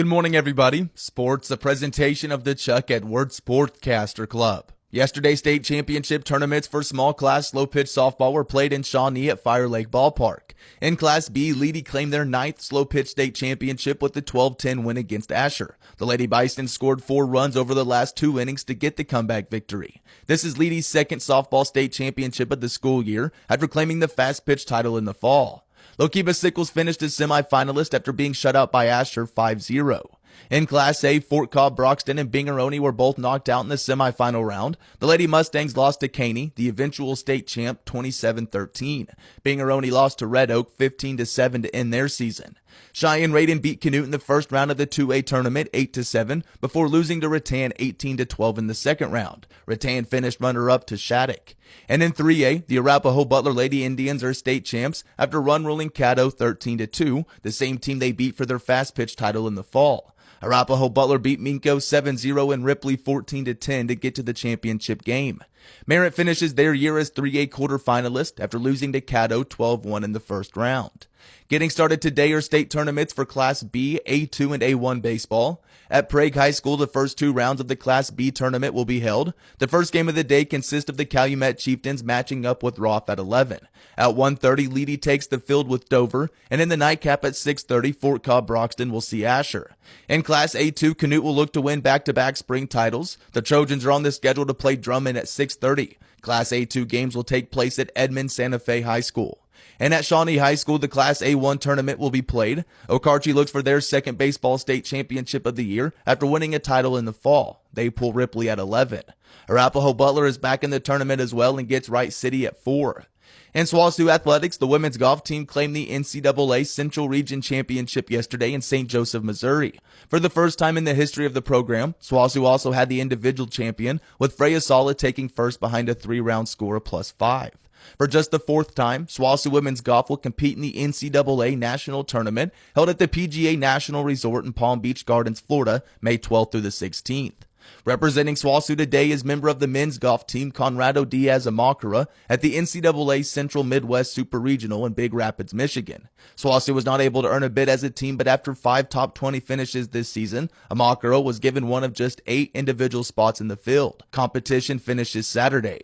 Good morning, everybody. Sports, a presentation of the Chuck Edwards Sportscaster Club. Yesterday's state championship tournaments for small class slow pitch softball were played in Shawnee at Fire Lake Ballpark. In Class B, Leedy claimed their 9th slow pitch state championship with the 12-10 win against Asher. The Lady Bison scored 4 runs over the last 2 innings to get the comeback victory. This is Leedy's 2nd softball state championship of the school year after claiming the fast pitch title in the fall. Lokiba Sickles finished as semifinalist after being shut out by Asher 5-0. In Class A, Fort Cobb, Broxton, and Bingeroni were both knocked out in the semifinal round. The Lady Mustangs lost to Caney, the eventual state champ, 27-13. Bingeroni lost to Red Oak 15-7 to end their season. Cheyenne Raiden beat Canute in the first round of the 2A tournament 8-7 before losing to Rattan 18-12 in the second round. Rattan finished runner-up to Shattuck. And in 3A, the Arapahoe Butler Lady Indians are state champs after run-ruling Caddo 13-2, the same team they beat for their fast pitch title in the fall. Arapahoe Butler beat Minko 7-0 and Ripley 14-10 to get to the championship game. Merritt finishes their year as 3A quarterfinalist after losing to Caddo 12-1 in the first round. Getting started today are state tournaments for Class B, A2, and A1 baseball. At Prague High School, the first 2 rounds of the Class B tournament will be held. The first game of the day consists of the Calumet Chieftains matching up with Roth at 11. At 1:30, Leedy takes the field with Dover, and in the nightcap at 6:30, Fort Cobb Broxton will see Asher. In Class A2, Canute will look to win back-to-back spring titles. The Trojans are on the schedule to play Drummond at 6:30. Class A2 games will take place at Edmond Santa Fe High School. And at Shawnee High School, the Class A1 tournament will be played. Okarche looks for their second baseball state championship of the year after winning a title in the fall. They pull Ripley at 11. Arapahoe Butler is back in the tournament as well and gets Wright City at 4. In SWOSU Athletics, the women's golf team claimed the NCAA Central Region Championship yesterday in St. Joseph, Missouri. For the first time in the history of the program, SWOSU also had the individual champion, with Freya Sala taking first behind a 3-round score of +5. For just the 4th time, SWOSU Women's Golf will compete in the NCAA National Tournament held at the PGA National Resort in Palm Beach Gardens, Florida, May 12th through the 16th. Representing SWOSU today is member of the men's golf team Conrado Diaz Amakara at the NCAA Central Midwest Super Regional in Big Rapids, Michigan. SWOSU was not able to earn a bid as a team, but after 5 top 20 finishes this season, Amakara was given one of just 8 individual spots in the field. Competition finishes Saturday.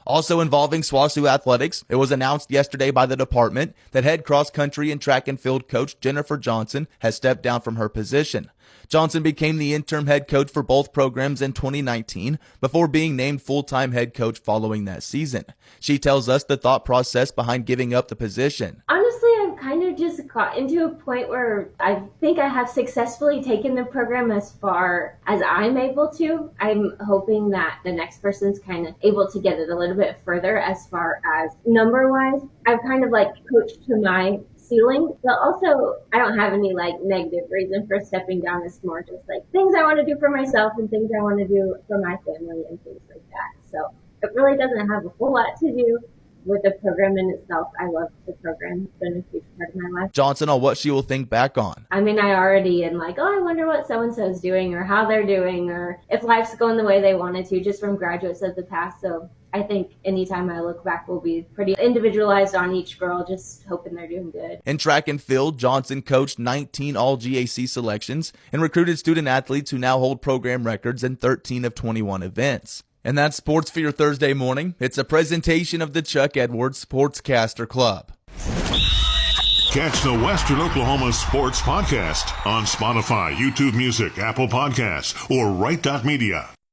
Also involving SWOSU Athletics, it was announced yesterday by the department that head cross-country and track and field coach Jennifer Johnson has stepped down from her position. Johnson became the interim head coach for both programs in 2019 before being named full-time head coach following that season. She tells us the thought process behind giving up the position. Honestly, I've kind of just got into a point where I think I have successfully taken the program as far as I'm able to. I'm hoping that the next person's kind of able to get it a little bit further as far as number-wise. I've kind of coached to my ceiling, but also I don't have any negative reason for stepping down. It's more just things I want to do for myself and things I want to do for my family and things like that. So it really doesn't have a whole lot to do with the program in itself. I love the program. It's been a huge part of my life. Johnson on what she will think back on. I mean, I already am I wonder what so-and-so's doing or how they're doing or if life's going the way they wanted to just from graduates of the past. So I think anytime I look back will be pretty individualized on each girl, just hoping they're doing good. In track and field, Johnson coached 19 all-GAC selections and recruited student athletes who now hold program records in 13 of 21 events. And that's sports for your Thursday morning. It's a presentation of the Chuck Edwards Sportscaster Club. Catch the Western Oklahoma Sports Podcast on Spotify, YouTube Music, Apple Podcasts, or Right.Media.